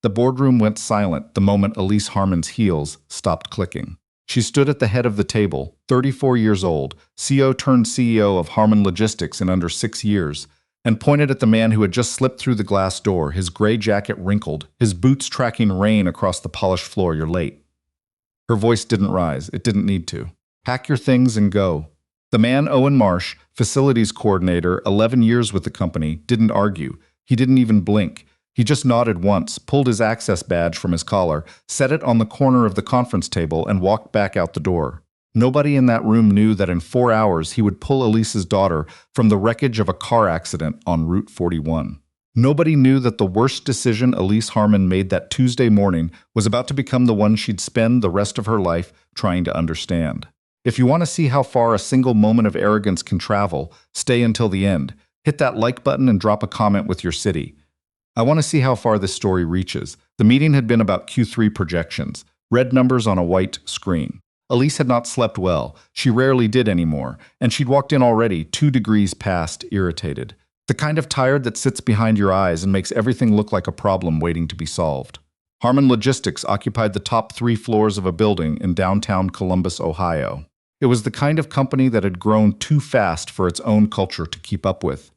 The boardroom went silent the moment Elise Harmon's heels stopped clicking. She stood at the head of the table, 34 years old, CO turned CEO of Harmon Logistics in under 6 years, and pointed at the man who had just slipped through the glass door, his gray jacket wrinkled, his boots tracking rain across the polished floor. "You're late." Her voice didn't rise. It didn't need to. "Pack your things and go." The man, Owen Marsh, facilities coordinator, 11 years with the company, didn't argue. He didn't even blink. He just nodded once, pulled his access badge from his collar, set it on the corner of the conference table, and walked back out the door. Nobody in that room knew that in 4 hours he would pull Elise's daughter from the wreckage of a car accident on Route 41. Nobody knew that the worst decision Elise Harmon made that Tuesday morning was about to become the one she'd spend the rest of her life trying to understand. If you want to see how far a single moment of arrogance can travel, stay until the end. Hit that like button and drop a comment with your city. I want to see how far this story reaches. The meeting had been about Q3 projections, red numbers on a white screen. Elise had not slept well. She rarely did anymore, and she'd walked in already 2 degrees past irritated. The kind of tired that sits behind your eyes and makes everything look like a problem waiting to be solved. Harmon Logistics occupied the top 3 floors of a building in downtown Columbus, Ohio. It was the kind of company that had grown too fast for its own culture to keep up with.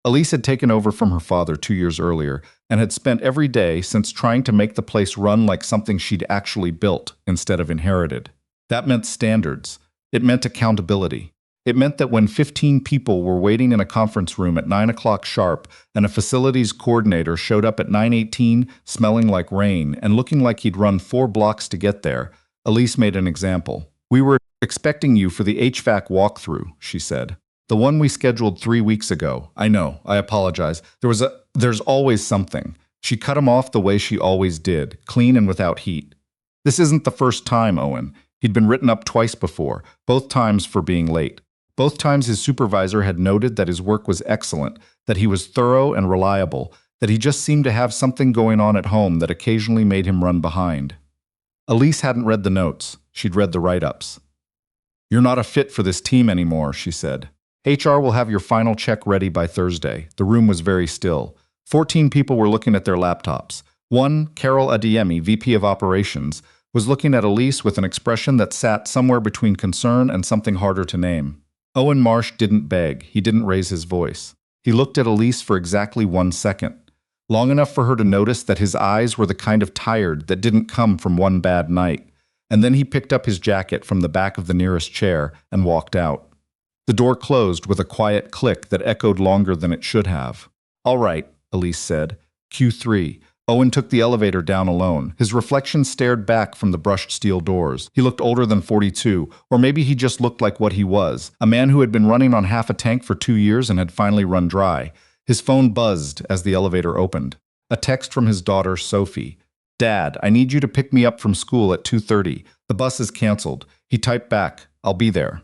Elise had taken over from her father 2 years earlier and had spent every day since trying to make the place run like something she'd actually built instead of inherited. That meant standards. It meant accountability. It meant that when 15 people were waiting in a conference room at 9 o'clock sharp and a facilities coordinator showed up at 9:18 smelling like rain and looking like he'd run 4 blocks to get there, Elise made an example. "We were expecting you for the HVAC walkthrough," she said. "The one we scheduled 3 weeks ago. I know, I apologize. There's always something." She cut him off the way she always did, clean and without heat. "This isn't the first time, Owen." He'd been written up twice before, both times for being late. Both times his supervisor had noted that his work was excellent, that he was thorough and reliable, that he just seemed to have something going on at home that occasionally made him run behind. Elise hadn't read the notes. She'd read the write-ups. "You're not a fit for this team anymore," she said. "HR will have your final check ready by Thursday." The room was very still. 14 people were looking at their laptops. One, Carol Adiemi, VP of Operations, was looking at Elise with an expression that sat somewhere between concern and something harder to name. Owen Marsh didn't beg. He didn't raise his voice. He looked at Elise for exactly 1 second, long enough for her to notice that his eyes were the kind of tired that didn't come from one bad night. And then he picked up his jacket from the back of the nearest chair and walked out. The door closed with a quiet click that echoed longer than it should have. "All right," Elise said. Q3. Owen took the elevator down alone. His reflection stared back from the brushed steel doors. He looked older than 42, or maybe he just looked like what he was, a man who had been running on half a tank for 2 years and had finally run dry. His phone buzzed as the elevator opened. A text from his daughter, Sophie. "Dad, I need you to pick me up from school at 2:30. The bus is canceled." He typed back, "I'll be there."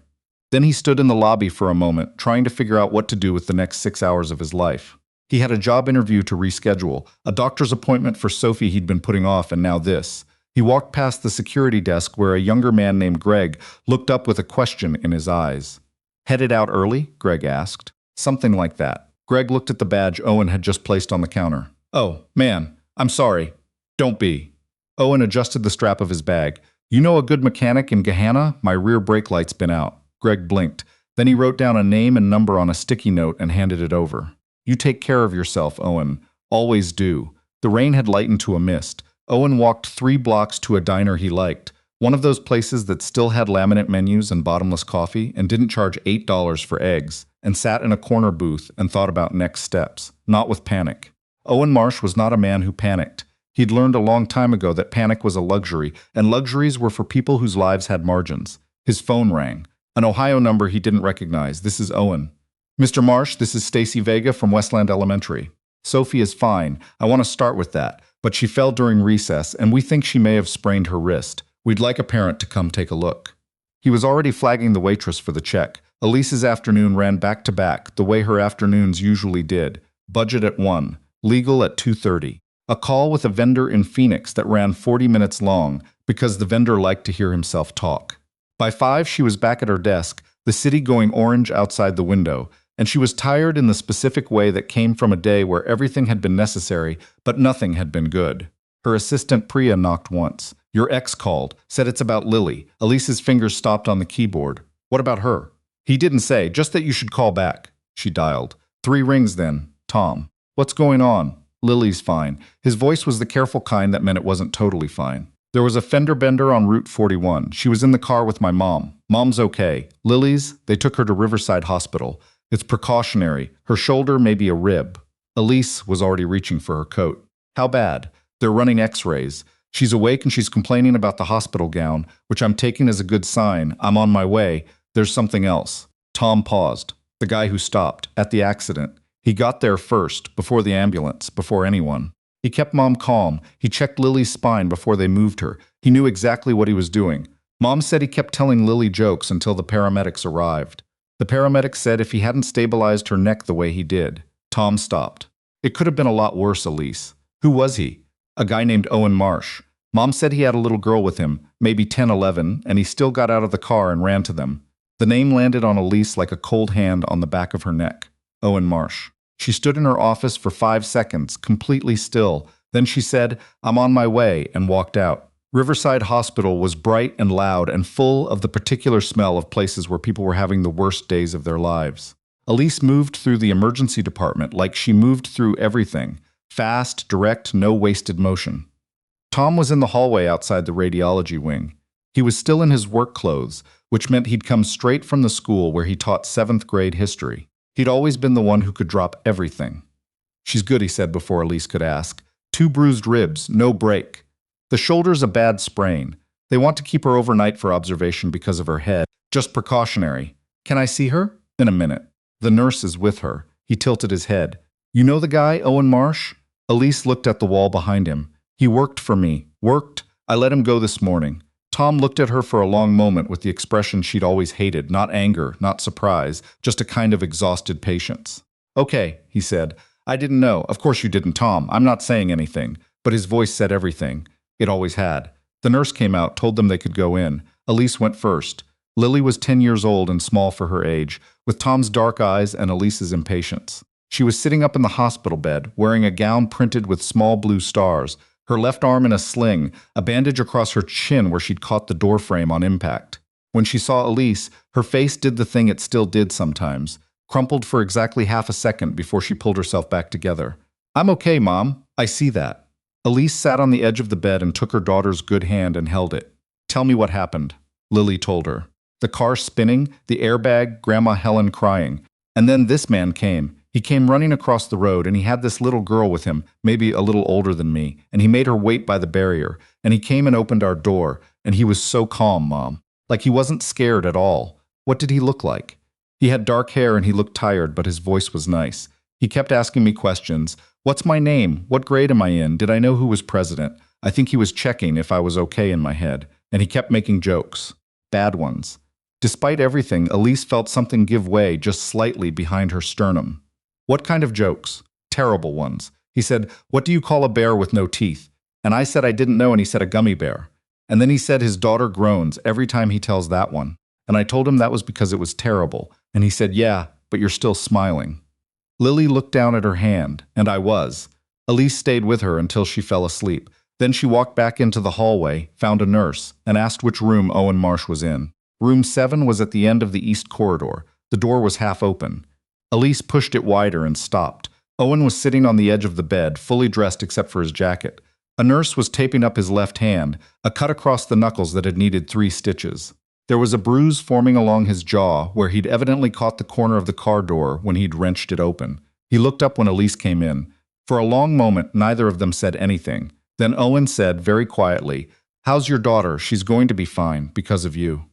Then he stood in the lobby for a moment, trying to figure out what to do with the next 6 hours of his life. He had a job interview to reschedule, a doctor's appointment for Sophie he'd been putting off, and now this. He walked past the security desk where a younger man named Greg looked up with a question in his eyes. "Headed out early?" Greg asked. "Something like that." Greg looked at the badge Owen had just placed on the counter. "Oh, man, I'm sorry. Don't be." Owen adjusted the strap of his bag. "You know a good mechanic in Gahanna? My rear brake light's been out." Greg blinked. Then he wrote down a name and number on a sticky note and handed it over. "You take care of yourself, Owen. Always do." The rain had lightened to a mist. Owen walked 3 blocks to a diner he liked, one of those places that still had laminate menus and bottomless coffee and didn't charge $8 for eggs, and sat in a corner booth and thought about next steps, not with panic. Owen Marsh was not a man who panicked. He'd learned a long time ago that panic was a luxury, and luxuries were for people whose lives had margins. His phone rang. An Ohio number he didn't recognize. "This is Owen." "Mr. Marsh, this is Stacy Vega from Westland Elementary." "Sophie is fine. I want to start with that. But she fell during recess, and we think she may have sprained her wrist. We'd like a parent to come take a look." He was already flagging the waitress for the check. Elise's afternoon ran back to back, the way her afternoons usually did. Budget at 1, legal at 2:30. A call with a vendor in Phoenix that ran 40 minutes long because the vendor liked to hear himself talk. By 5, she was back at her desk, the city going orange outside the window, and she was tired in the specific way that came from a day where everything had been necessary, but nothing had been good. Her assistant Priya knocked once. Your ex called, said it's about Lily. Elise's fingers stopped on the keyboard. What about her? He didn't say, just that you should call back. She dialed. 3 rings then. Tom. What's going on? Lily's fine. His voice was the careful kind that meant it wasn't totally fine. There was a fender bender on Route 41. She was in the car with my mom. Mom's okay. Lily's, they took her to Riverside Hospital. It's precautionary. Her shoulder may be a rib. Elise was already reaching for her coat. How bad? They're running x-rays. She's awake and she's complaining about the hospital gown, which I'm taking as a good sign. I'm on my way. There's something else. Tom paused. The guy who stopped, at the accident. He got there first, before the ambulance, before anyone. He kept Mom calm. He checked Lily's spine before they moved her. He knew exactly what he was doing. Mom said he kept telling Lily jokes until the paramedics arrived. The paramedics said if he hadn't stabilized her neck the way he did. Tom stopped. It could have been a lot worse, Elise. Who was he? A guy named Owen Marsh. Mom said he had a little girl with him, maybe 10, 11, and he still got out of the car and ran to them. The name landed on Elise like a cold hand on the back of her neck. Owen Marsh. She stood in her office for 5 seconds, completely still. Then she said, I'm on my way, and walked out. Riverside Hospital was bright and loud and full of the particular smell of places where people were having the worst days of their lives. Elise moved through the emergency department like she moved through everything. Fast, direct, no wasted motion. Tom was in the hallway outside the radiology wing. He was still in his work clothes, which meant he'd come straight from the school where he taught 7th grade history. He'd always been the one who could drop everything. She's good, he said before Elise could ask. 2 bruised ribs, no break. The shoulder's a bad sprain. They want to keep her overnight for observation because of her head. Just precautionary. Can I see her? In a minute. The nurse is with her. He tilted his head. You know the guy, Owen Marsh? Elise looked at the wall behind him. He worked for me. Worked? I let him go this morning. Tom looked at her for a long moment with the expression she'd always hated, not anger, not surprise, just a kind of exhausted patience. Okay, he said. I didn't know. Of course you didn't, Tom. I'm not saying anything. But his voice said everything. It always had. The nurse came out, told them they could go in. Elise went first. Lily was 10 years old and small for her age, with Tom's dark eyes and Elise's impatience. She was sitting up in the hospital bed, wearing a gown printed with small blue stars, her left arm in a sling, a bandage across her chin where she'd caught the doorframe on impact. When she saw Elise, her face did the thing it still did sometimes, crumpled for exactly half a second before she pulled herself back together. I'm okay, Mom. I see that. Elise sat on the edge of the bed and took her daughter's good hand and held it. Tell me what happened, Lily told her. The car spinning, the airbag, Grandma Helen crying. And then this man came. He came running across the road, and he had this little girl with him, maybe a little older than me, and he made her wait by the barrier, and he came and opened our door, and he was so calm, Mom. Like he wasn't scared at all. What did he look like? He had dark hair and he looked tired, but his voice was nice. He kept asking me questions. What's my name? What grade am I in? Did I know who was president? I think he was checking if I was okay in my head, and he kept making jokes. Bad ones. Despite everything, Elise felt something give way just slightly behind her sternum. What kind of jokes? Terrible ones. He said, what do you call a bear with no teeth? And I said I didn't know, and he said a gummy bear. And then he said his daughter groans every time he tells that one. And I told him that was because it was terrible. And he said, yeah, but you're still smiling. Lily looked down at her hand, and I was. Elise stayed with her until she fell asleep. Then she walked back into the hallway, found a nurse, and asked which room Owen Marsh was in. Room 7 was at the end of the east corridor. The door was half open. Elise pushed it wider and stopped. Owen was sitting on the edge of the bed, fully dressed except for his jacket. A nurse was taping up his left hand, a cut across the knuckles that had needed 3 stitches. There was a bruise forming along his jaw where he'd evidently caught the corner of the car door when he'd wrenched it open. He looked up when Elise came in. For a long moment, neither of them said anything. Then Owen said very quietly, "How's your daughter? She's going to be fine because of you."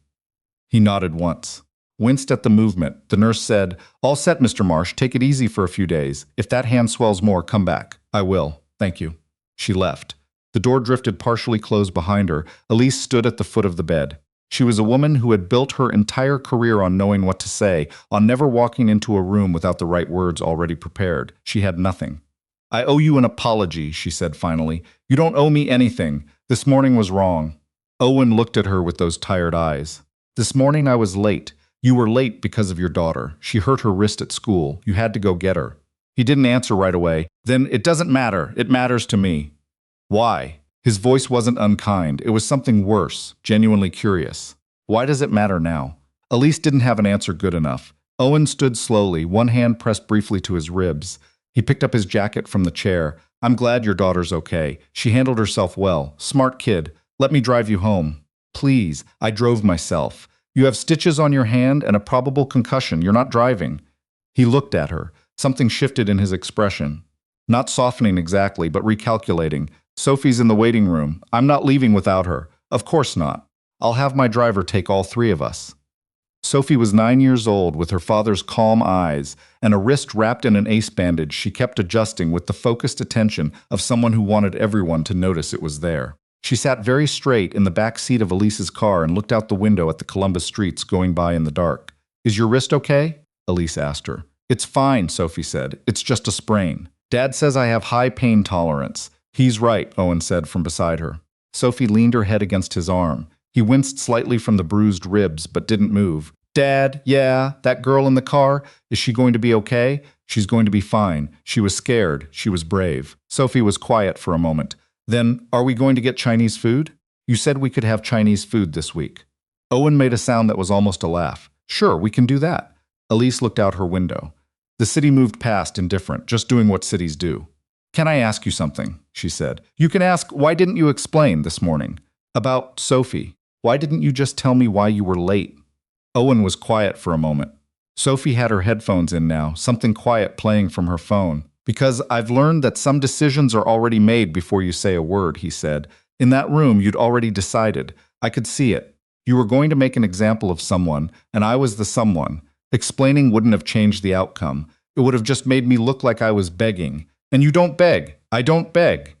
He nodded once. Winced at the movement, the nurse said, "All set, Mr. Marsh. Take it easy for a few days. If that hand swells more, come back." "I will. Thank you." She left. The door drifted partially closed behind her. Elise stood at the foot of the bed. She was a woman who had built her entire career on knowing what to say, on never walking into a room without the right words already prepared. She had nothing. "I owe you an apology," she said finally. "You don't owe me anything. This morning was wrong." Owen looked at her with those tired eyes. "This morning I was late. You were late because of your daughter. She hurt her wrist at school. You had to go get her." He didn't answer right away. "Then it doesn't matter. It matters to me." "Why?" His voice wasn't unkind, it was something worse, genuinely curious. Why does it matter now? Elise didn't have an answer good enough. Owen stood slowly, one hand pressed briefly to his ribs. He picked up his jacket from the chair. I'm glad your daughter's okay. She handled herself well. Smart kid. Let me drive you home. Please, I drove myself. You have stitches on your hand and a probable concussion. You're not driving. He looked at her. Something shifted in his expression. Not softening exactly, but recalculating. Sophie's in the waiting room. I'm not leaving without her. Of course not. I'll have my driver take all three of us. Sophie was 9 years old with her father's calm eyes and a wrist wrapped in an ace bandage she kept adjusting with the focused attention of someone who wanted everyone to notice it was there. She sat very straight in the back seat of Elise's car and looked out the window at the Columbus streets going by in the dark. Is your wrist okay? Elise asked her. It's fine, Sophie said. It's just a sprain. Dad says I have high pain tolerance. He's right, Owen said from beside her. Sophie leaned her head against his arm. He winced slightly from the bruised ribs, but didn't move. Dad, yeah, that girl in the car, is she going to be okay? She's going to be fine. She was scared. She was brave. Sophie was quiet for a moment. Then, are we going to get Chinese food? You said we could have Chinese food this week. Owen made a sound that was almost a laugh. Sure, we can do that. Elise looked out her window. The city moved past, indifferent, just doing what cities do. Can I ask you something? She said. You can ask, why didn't you explain this morning? About Sophie. Why didn't you just tell me why you were late? Owen was quiet for a moment. Sophie had her headphones in now, something quiet playing from her phone. Because I've learned that some decisions are already made before you say a word, he said. In that room, you'd already decided. I could see it. You were going to make an example of someone, and I was the someone. Explaining wouldn't have changed the outcome. It would have just made me look like I was begging. And you don't beg. I don't beg.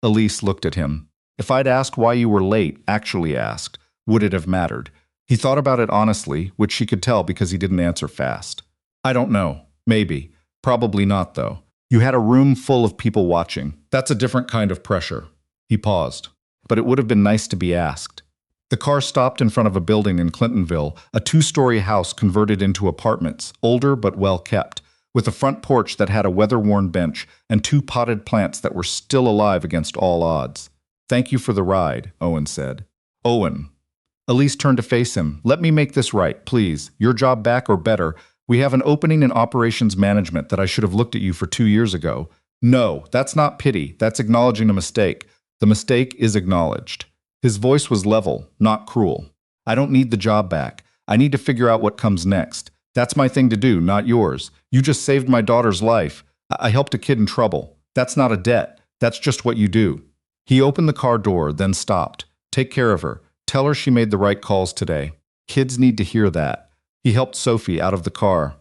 Elise looked at him. If I'd asked why you were late, actually asked, would it have mattered? He thought about it honestly, which she could tell because he didn't answer fast. I don't know. Maybe. Probably not, though. You had a room full of people watching. That's a different kind of pressure. He paused. But it would have been nice to be asked. The car stopped in front of a building in Clintonville, a 2-story house converted into apartments, older but well kept, with a front porch that had a weather-worn bench and 2 potted plants that were still alive against all odds. Thank you for the ride, Owen said. Owen. Elise turned to face him. Let me make this right, please. Your job back or better. We have an opening in operations management that I should have looked at you for 2 years ago. No, that's not pity. That's acknowledging a mistake. The mistake is acknowledged. His voice was level, not cruel. I don't need the job back. I need to figure out what comes next. That's my thing to do, not yours. You just saved my daughter's life. I helped a kid in trouble. That's not a debt. That's just what you do. He opened the car door, then stopped. Take care of her. Tell her she made the right calls today. Kids need to hear that. He helped Sophie out of the car.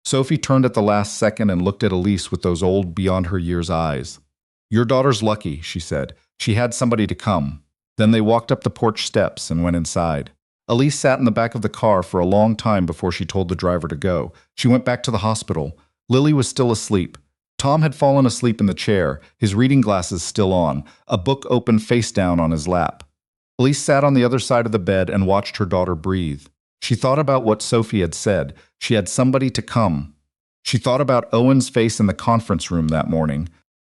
Sophie turned at the last second and looked at Elise with those old, beyond-her-years eyes. Your daughter's lucky, she said. She had somebody to come. Then they walked up the porch steps and went inside. Elise sat in the back of the car for a long time before she told the driver to go. She went back to the hospital. Lily was still asleep. Tom had fallen asleep in the chair, his reading glasses still on, a book open face down on his lap. Elise sat on the other side of the bed and watched her daughter breathe. She thought about what Sophie had said. She had somebody to come. She thought about Owen's face in the conference room that morning,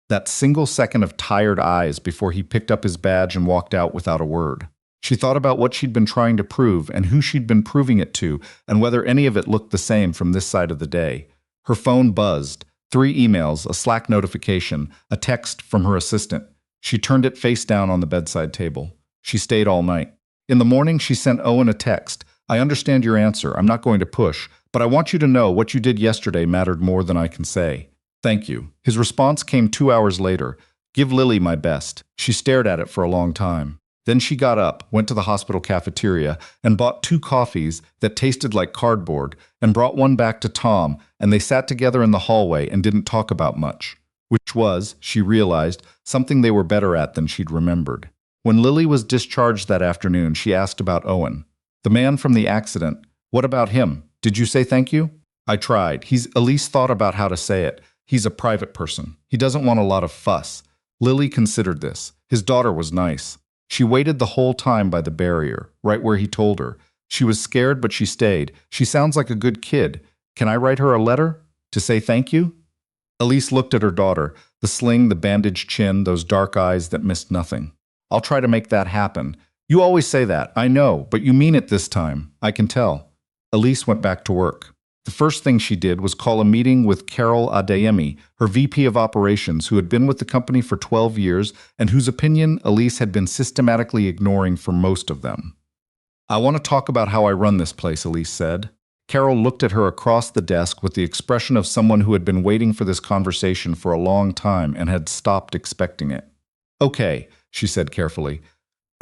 that single second of tired eyes before he picked up his badge and walked out without a word. She thought about what she'd been trying to prove and who she'd been proving it to and whether any of it looked the same from this side of the day. Her phone buzzed. 3 emails, a Slack notification, a text from her assistant. She turned it face down on the bedside table. She stayed all night. In the morning, she sent Owen a text. I understand your answer. I'm not going to push, but I want you to know what you did yesterday mattered more than I can say. Thank you. His response came 2 hours later. Give Lily my best. She stared at it for a long time. Then she got up, went to the hospital cafeteria, and bought 2 coffees that tasted like cardboard, and brought one back to Tom, and they sat together in the hallway and didn't talk about much, which was, she realized, something they were better at than she'd remembered. When Lily was discharged that afternoon, she asked about Owen. The man from the accident. What about him? Did you say thank you? I tried. Elise thought about how to say it. He's a private person. He doesn't want a lot of fuss. Lily considered this. His daughter was nice. She waited the whole time by the barrier, right where he told her. She was scared, but she stayed. She sounds like a good kid. Can I write her a letter? To say thank you? Elise looked at her daughter, the sling, the bandaged chin, those dark eyes that missed nothing. I'll try to make that happen. You always say that, I know, but you mean it this time. I can tell. Elise went back to work. The first thing she did was call a meeting with Carol Adeyemi, her VP of Operations, who had been with the company for 12 years and whose opinion Elise had been systematically ignoring for most of them. I want to talk about how I run this place, Elise said. Carol looked at her across the desk with the expression of someone who had been waiting for this conversation for a long time and had stopped expecting it. Okay, she said carefully.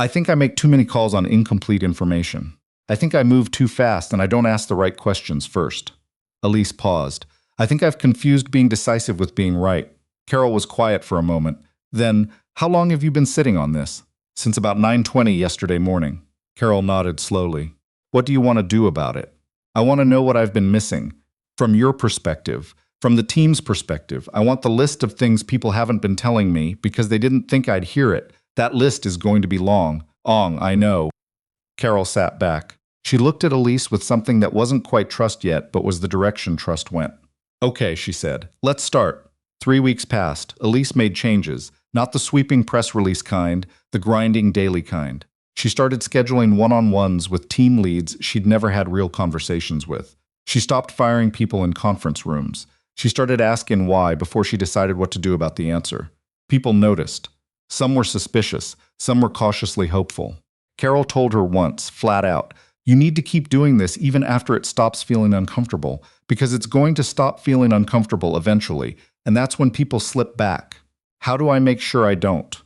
I think I make too many calls on incomplete information. I think I move too fast and I don't ask the right questions first. Elise paused. I think I've confused being decisive with being right. Carol was quiet for a moment. Then, how long have you been sitting on this? Since about 9:20 yesterday morning. Carol nodded slowly. What do you want to do about it? I want to know what I've been missing. From your perspective, from the team's perspective, I want the list of things people haven't been telling me because they didn't think I'd hear it. That list is going to be long. I know. Carol sat back. She looked at Elise with something that wasn't quite trust yet, but was the direction trust went. Okay, she said. Let's start. 3 weeks passed. Elise made changes. Not the sweeping press release kind, the grinding daily kind. She started scheduling one-on-ones with team leads she'd never had real conversations with. She stopped firing people in conference rooms. She started asking why before she decided what to do about the answer. People noticed. Some were suspicious. Some were cautiously hopeful. Carol told her once, flat out, you need to keep doing this even after it stops feeling uncomfortable, because it's going to stop feeling uncomfortable eventually, and that's when people slip back. How do I make sure I don't?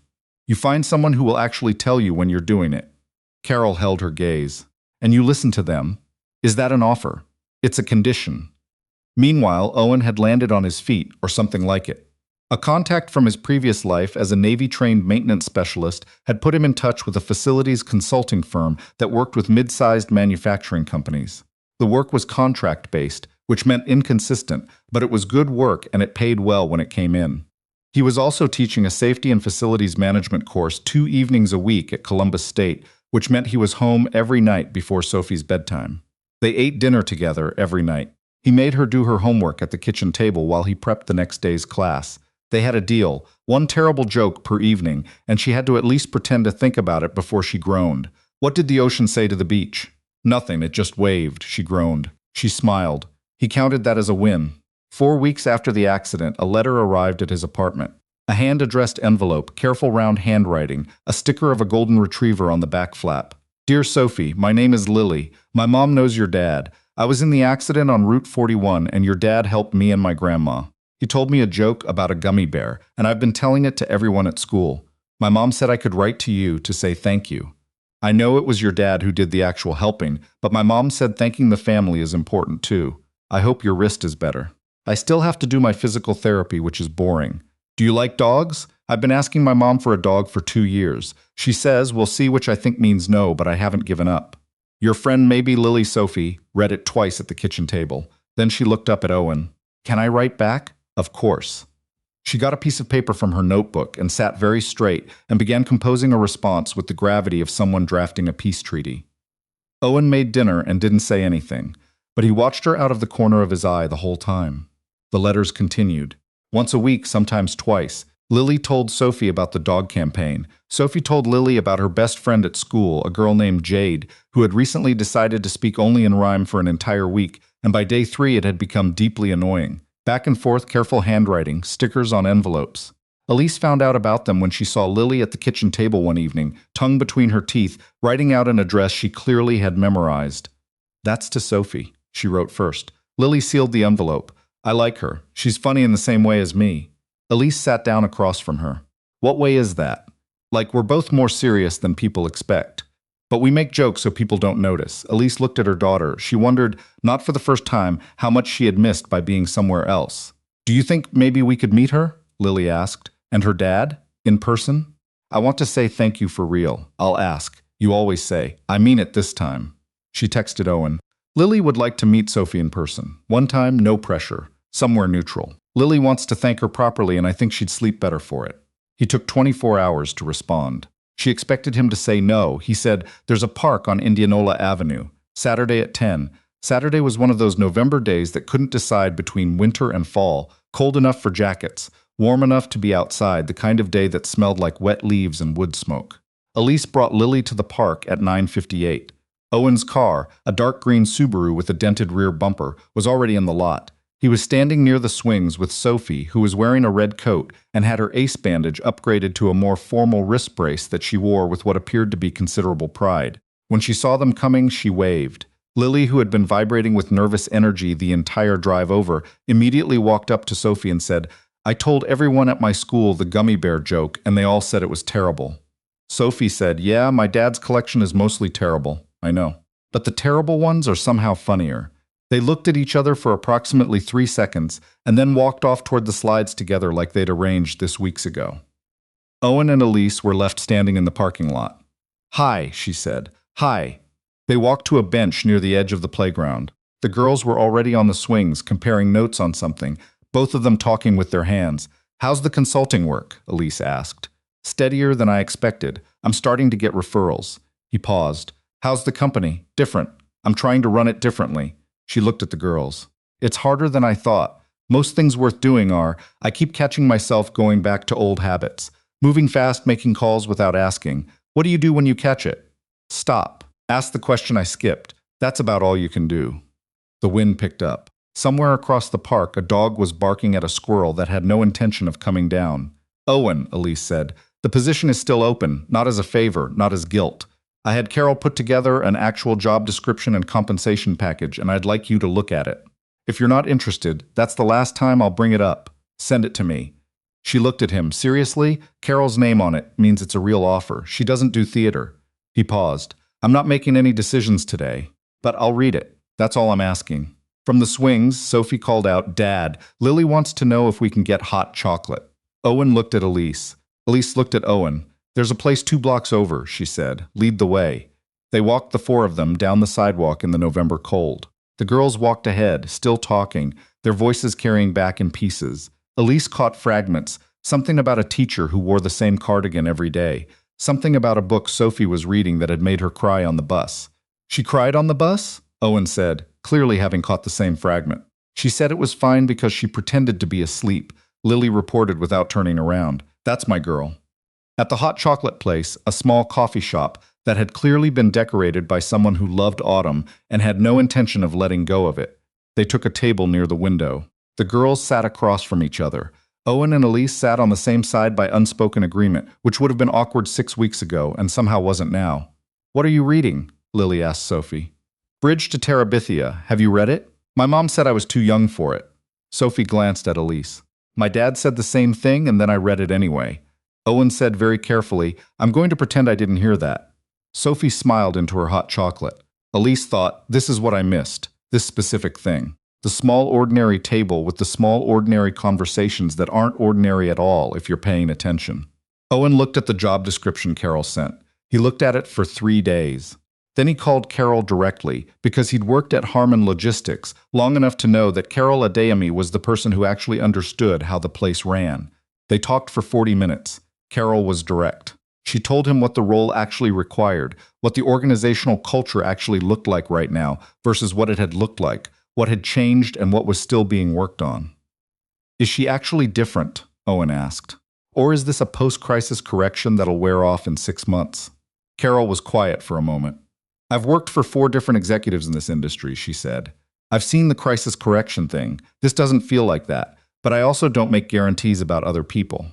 You find someone who will actually tell you when you're doing it. Carol held her gaze. And you listen to them. Is that an offer? It's a condition. Meanwhile, Owen had landed on his feet, or something like it. A contact from his previous life as a Navy-trained maintenance specialist had put him in touch with a facilities consulting firm that worked with mid-sized manufacturing companies. The work was contract-based, which meant inconsistent, but it was good work and it paid well when it came in. He was also teaching a safety and facilities management course 2 evenings a week at Columbus State, which meant he was home every night before Sophie's bedtime. They ate dinner together every night. He made her do her homework at the kitchen table while he prepped the next day's class. They had a deal, one terrible joke per evening, and she had to at least pretend to think about it before she groaned. What did the ocean say to the beach? Nothing, it just waved, she groaned. She smiled. He counted that as a win. 4 weeks after the accident, a letter arrived at his apartment. A hand-addressed envelope, careful round handwriting, a sticker of a golden retriever on the back flap. Dear Sophie, my name is Lily. My mom knows your dad. I was in the accident on Route 41 and your dad helped me and my grandma. He told me a joke about a gummy bear, and I've been telling it to everyone at school. My mom said I could write to you to say thank you. I know it was your dad who did the actual helping, but my mom said thanking the family is important too. I hope your wrist is better. I still have to do my physical therapy, which is boring. Do you like dogs? I've been asking my mom for a dog for 2 years. She says we'll see, which I think means no, but I haven't given up. Your friend maybe Lily Sophie read it twice at the kitchen table. Then she looked up at Owen. Can I write back? Of course. She got a piece of paper from her notebook and sat very straight and began composing a response with the gravity of someone drafting a peace treaty. Owen made dinner and didn't say anything, but he watched her out of the corner of his eye the whole time. The letters continued. Once a week, sometimes twice, Lily told Sophie about the dog campaign. Sophie told Lily about her best friend at school, a girl named Jade, who had recently decided to speak only in rhyme for an entire week, and by day 3 it had become deeply annoying. Back and forth, careful handwriting, stickers on envelopes. Elise found out about them when she saw Lily at the kitchen table one evening, tongue between her teeth, writing out an address she clearly had memorized. That's to Sophie, she wrote first. Lily sealed the envelope. I like her. She's funny in the same way as me. Elise sat down across from her. What way is that? Like we're both more serious than people expect. But we make jokes so people don't notice. Elise looked at her daughter. She wondered, not for the first time, how much she had missed by being somewhere else. Do you think maybe we could meet her? Lily asked. And her dad? In person? I want to say thank you for real. I'll ask. You always say. I mean it this time. She texted Owen. Lily would like to meet Sophie in person. One time, no pressure. Somewhere neutral. Lily wants to thank her properly and I think she'd sleep better for it. He took 24 hours to respond. She expected him to say no. He said, there's a park on Indianola Avenue. Saturday at 10. Saturday was one of those November days that couldn't decide between winter and fall, cold enough for jackets, warm enough to be outside, the kind of day that smelled like wet leaves and wood smoke. Elise brought Lily to the park at 9:58. Owen's car, a dark green Subaru with a dented rear bumper, was already in the lot. He was standing near the swings with Sophie, who was wearing a red coat and had her ace bandage upgraded to a more formal wrist brace that she wore with what appeared to be considerable pride. When she saw them coming, she waved. Lily, who had been vibrating with nervous energy the entire drive over, immediately walked up to Sophie and said, "I told everyone at my school the gummy bear joke, and they all said it was terrible." Sophie said, "Yeah, my dad's collection is mostly terrible, I know. But the terrible ones are somehow funnier." They looked at each other for approximately 3 seconds, and then walked off toward the slides together like they'd arranged this weeks ago. Owen and Elise were left standing in the parking lot. "Hi," she said. "Hi." They walked to a bench near the edge of the playground. The girls were already on the swings, comparing notes on something, both of them talking with their hands. "How's the consulting work?" Elise asked. "Steadier than I expected. I'm starting to get referrals." He paused. "How's the company?" "Different. I'm trying to run it differently." She looked at the girls. "It's harder than I thought. Most things worth doing are, I keep catching myself going back to old habits. Moving fast, making calls without asking. What do you do when you catch it? Stop. Ask the question I skipped. That's about all you can do." The wind picked up. Somewhere across the park, a dog was barking at a squirrel that had no intention of coming down. "Owen," Elise said, "the position is still open, not as a favor, not as guilt. I had Carol put together an actual job description and compensation package, and I'd like you to look at it. If you're not interested, that's the last time I'll bring it up. Send it to me." She looked at him. "Seriously? Carol's name on it means it's a real offer. She doesn't do theater." He paused. "I'm not making any decisions today, but I'll read it. That's all I'm asking." From the swings, Sophie called out, "Dad, Lily wants to know if we can get hot chocolate." Owen looked at Elise. Elise looked at Owen. "There's a place 2 blocks over," she said. "Lead the way." They walked, the 4 of them, down the sidewalk in the November cold. The girls walked ahead, still talking, their voices carrying back in pieces. Elise caught fragments, something about a teacher who wore the same cardigan every day, something about a book Sophie was reading that had made her cry on the bus. "She cried on the bus?" Owen said, clearly having caught the same fragment. "She said it was fine because she pretended to be asleep," Lily reported without turning around. "That's my girl." At the hot chocolate place, a small coffee shop that had clearly been decorated by someone who loved autumn and had no intention of letting go of it, they took a table near the window. The girls sat across from each other. Owen and Elise sat on the same side by unspoken agreement, which would have been awkward 6 weeks ago and somehow wasn't now. "What are you reading?" Lily asked Sophie. "Bridge to Terabithia. Have you read it?" "My mom said I was too young for it." Sophie glanced at Elise. "My dad said the same thing, and then I read it anyway." Owen said very carefully, "I'm going to pretend I didn't hear that." Sophie smiled into her hot chocolate. Elise thought, this is what I missed, this specific thing. The small ordinary table with the small ordinary conversations that aren't ordinary at all if you're paying attention. Owen looked at the job description Carol sent. He looked at it for 3 days. Then he called Carol directly because he'd worked at Harmon Logistics long enough to know that Carol Adeyemi was the person who actually understood how the place ran. They talked for 40 minutes. Carol was direct. She told him what the role actually required, what the organizational culture actually looked like right now versus what it had looked like, what had changed and what was still being worked on. "Is she actually different?" Owen asked. "Or is this a post-crisis correction that'll wear off in 6 months?" Carol was quiet for a moment. "I've worked for 4 different executives in this industry," she said. "I've seen the crisis correction thing. This doesn't feel like that, but I also don't make guarantees about other people."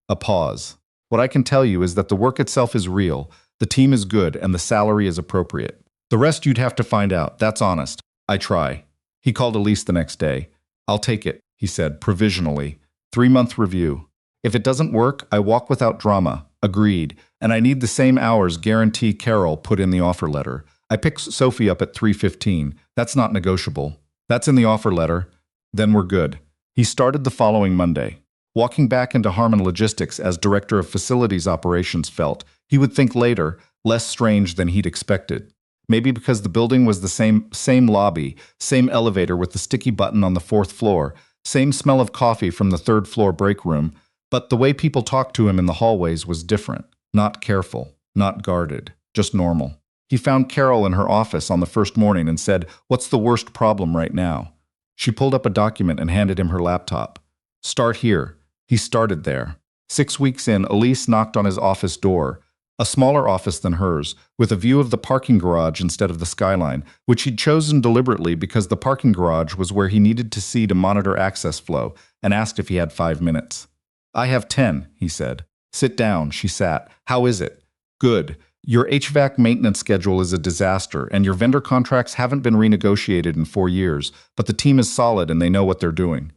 A pause. "What I can tell you is that the work itself is real, the team is good, and the salary is appropriate. The rest you'd have to find out, that's honest. I try." He called Elise the next day. "I'll take it," he said, provisionally. 3-month review. "If it doesn't work, I walk without drama. Agreed. And I need the same hours guarantee Carol put in the offer letter. I picked Sophie up at 3:15. That's not negotiable. That's in the offer letter. Then we're good." He started the following Monday. Walking back into Harmon Logistics as Director of Facilities Operations felt, he would think later, less strange than he'd expected. Maybe because the building was the same lobby, same elevator with the sticky button on the 4th floor, same smell of coffee from the 3rd floor break room, but the way people talked to him in the hallways was different, not careful, not guarded, just normal. He found Carol in her office on the first morning and said, "What's the worst problem right now?" She pulled up a document and handed him her laptop. "Start here." He started there. 6 weeks in, Elise knocked on his office door. A smaller office than hers, with a view of the parking garage instead of the skyline, which he'd chosen deliberately because the parking garage was where he needed to see to monitor access flow, and asked if he had 5 minutes. "I have 10, he said. "Sit down," she sat. "How is it?" "Good. Your HVAC maintenance schedule is a disaster, and your vendor contracts haven't been renegotiated in 4 years, but the team is solid and they know what they're doing.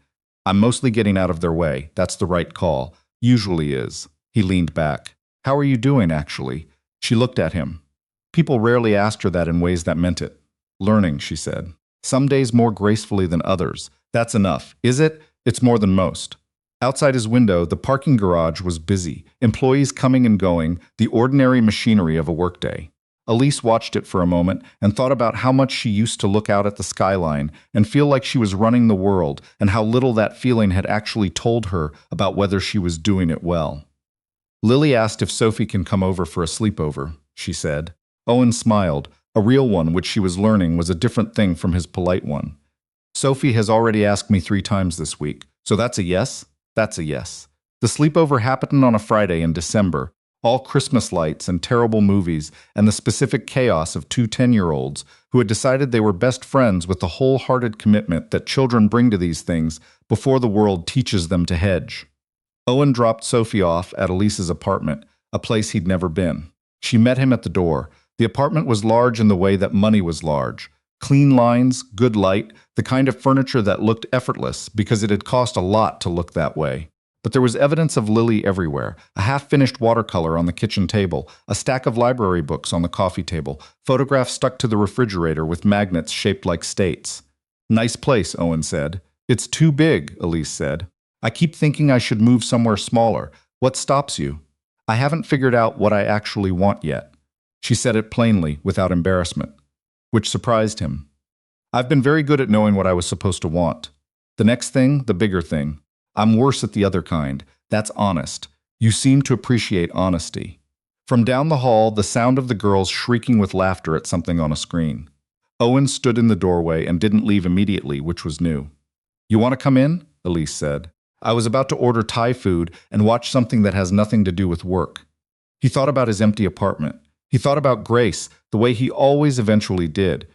I'm mostly getting out of their way. That's the right call. Usually is." He leaned back. "How are you doing, actually?" She looked at him. People rarely asked her that in ways that meant it. "Learning," she said. "Some days more gracefully than others. That's enough. Is it? It's more than most." Outside his window, the parking garage was busy, employees coming and going, the ordinary machinery of a workday. Elise watched it for a moment and thought about how much she used to look out at the skyline and feel like she was running the world, and how little that feeling had actually told her about whether she was doing it well. "Lily asked if Sophie can come over for a sleepover," she said. Owen smiled, a real one which she was learning was a different thing from his polite one. "Sophie has already asked me 3 times this week, so that's a yes?" "That's a yes." The sleepover happened on a Friday in December, all Christmas lights and terrible movies and the specific chaos of 2 10-year-olds who had decided they were best friends with the wholehearted commitment that children bring to these things before the world teaches them to hedge. Owen dropped Sophie off at Elise's apartment, a place he'd never been. She met him at the door. The apartment was large in the way that money was large. Clean lines, good light, the kind of furniture that looked effortless because it had cost a lot to look that way. But there was evidence of Lily everywhere, a half-finished watercolor on the kitchen table, a stack of library books on the coffee table, photographs stuck to the refrigerator with magnets shaped like states. "Nice place," Owen said. "It's too big," Elise said. "I keep thinking I should move somewhere smaller. What stops you?" "I haven't figured out what I actually want yet." She said it plainly, without embarrassment, which surprised him. "I've been very good at knowing what I was supposed to want. The next thing, the bigger thing. I'm worse at the other kind. That's honest. You seem to appreciate honesty." From down the hall, the sound of the girls shrieking with laughter at something on a screen. Owen stood in the doorway and didn't leave immediately, which was new. "You want to come in?" Elise said. "I was about to order Thai food and watch something that has nothing to do with work." He thought about his empty apartment. He thought about Grace, the way he always eventually did.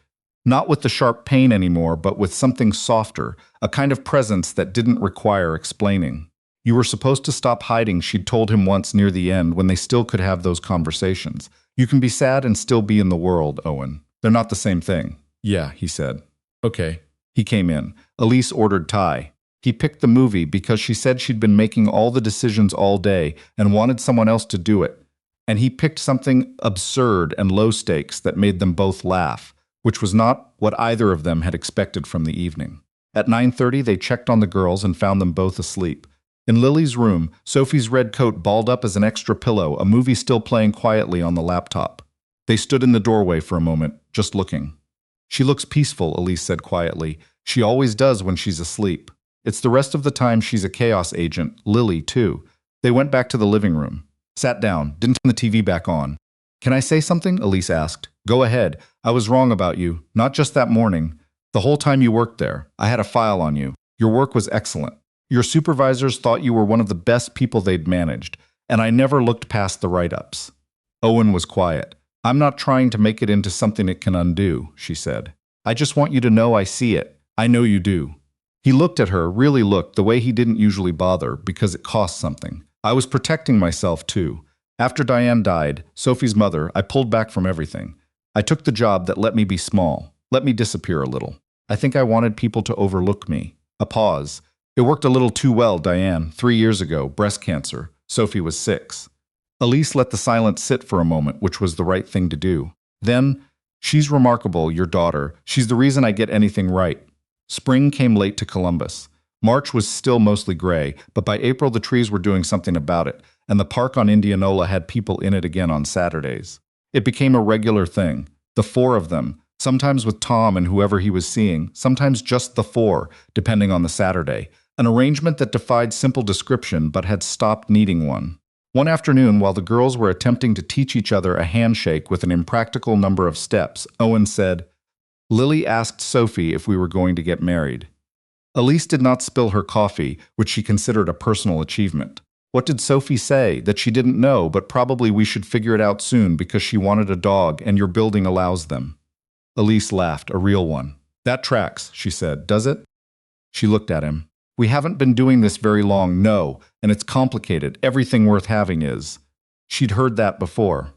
Not with the sharp pain anymore, but with something softer, a kind of presence that didn't require explaining. "You were supposed to stop hiding," she'd told him once near the end when they still could have those conversations. "You can be sad and still be in the world, Owen. They're not the same thing." "Yeah," he said. "Okay." He came in. Elise ordered Thai. He picked the movie because she said she'd been making all the decisions all day and wanted someone else to do it. And he picked something absurd and low stakes that made them both laugh, which was not what either of them had expected from the evening. At 9:30, they checked on the girls and found them both asleep. In Lily's room, Sophie's red coat balled up as an extra pillow, a movie still playing quietly on the laptop. They stood in the doorway for a moment, just looking. "She looks peaceful," Elise said quietly. "She always does when she's asleep. It's the rest of the time she's a chaos agent, Lily, too." They went back to the living room. Sat down, didn't turn the TV back on. "Can I say something?" Elise asked. "Go ahead. I was wrong about you, not just that morning. The whole time you worked there, I had a file on you. Your work was excellent. Your supervisors thought you were one of the best people they'd managed, and I never looked past the write-ups." Owen was quiet. "I'm not trying to make it into something it can undo," she said. "I just want you to know I see it. I know you do." He looked at her, really looked, the way he didn't usually bother, because it cost something. "I was protecting myself, too. After Diane died, Sophie's mother, I pulled back from everything. I took the job that let me be small, let me disappear a little. I think I wanted people to overlook me." A pause. "It worked a little too well, Diane. 3 years ago, breast cancer. Sophie was 6. Elise let the silence sit for a moment, which was the right thing to do. Then, "She's remarkable, your daughter. She's the reason I get anything right." Spring came late to Columbus. March was still mostly gray, but by April the trees were doing something about it, and the park on Indianola had people in it again on Saturdays. It became a regular thing. The 4 of them, sometimes with Tom and whoever he was seeing, sometimes just the 4, depending on the Saturday. An arrangement that defied simple description but had stopped needing one. One afternoon, while the girls were attempting to teach each other a handshake with an impractical number of steps, Owen said, "Lily asked Sophie if we were going to get married." Elise did not spill her coffee, which she considered a personal achievement. What did Sophie say? That she didn't know, but probably we should figure it out soon because she wanted a dog and your building allows them. Elise laughed, a real one. That tracks, she said. Does it? She looked at him. We haven't been doing this very long, no, and it's complicated. Everything worth having is. She'd heard that before.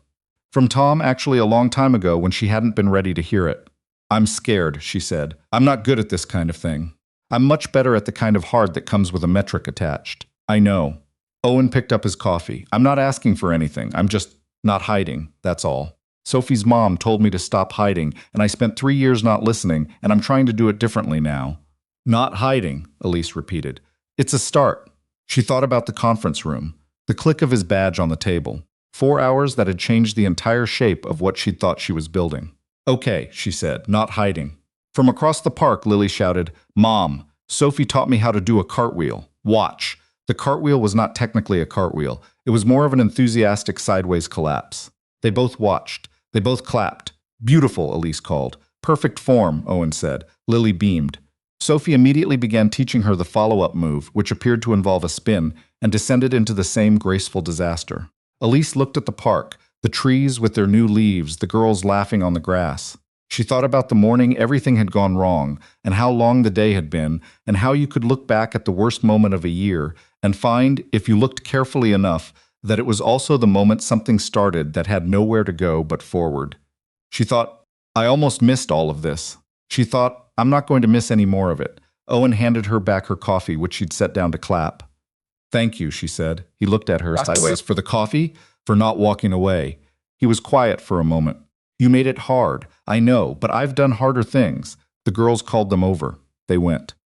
From Tom, actually a long time ago when she hadn't been ready to hear it. I'm scared, she said. I'm not good at this kind of thing. I'm much better at the kind of hard that comes with a metric attached. I know. Owen picked up his coffee. I'm not asking for anything. I'm just not hiding, that's all. Sophie's mom told me to stop hiding, and I spent 3 years not listening, and I'm trying to do it differently now. Not hiding, Elise repeated. It's a start. She thought about the conference room, the click of his badge on the table. 4 hours that had changed the entire shape of what she'd thought she was building. Okay, she said, not hiding. From across the park, Lily shouted, Mom, Sophie taught me how to do a cartwheel. Watch. The cartwheel was not technically a cartwheel. It was more of an enthusiastic sideways collapse. They both watched. They both clapped. Beautiful, Elise called. Perfect form, Owen said. Lily beamed. Sophie immediately began teaching her the follow-up move, which appeared to involve a spin, and descended into the same graceful disaster. Elise looked at the park, the trees with their new leaves, the girls laughing on the grass. She thought about the morning everything had gone wrong, and how long the day had been, and how you could look back at the worst moment of a year and find, if you looked carefully enough, that it was also the moment something started that had nowhere to go but forward. She thought, I almost missed all of this. She thought, I'm not going to miss any more of it. Owen handed her back her coffee, which she'd set down to clap. Thank you, she said. He looked at her sideways. For the coffee? For not walking away. He was quiet for a moment. You made it hard. I know, but I've done harder things. The girls called them over. They went.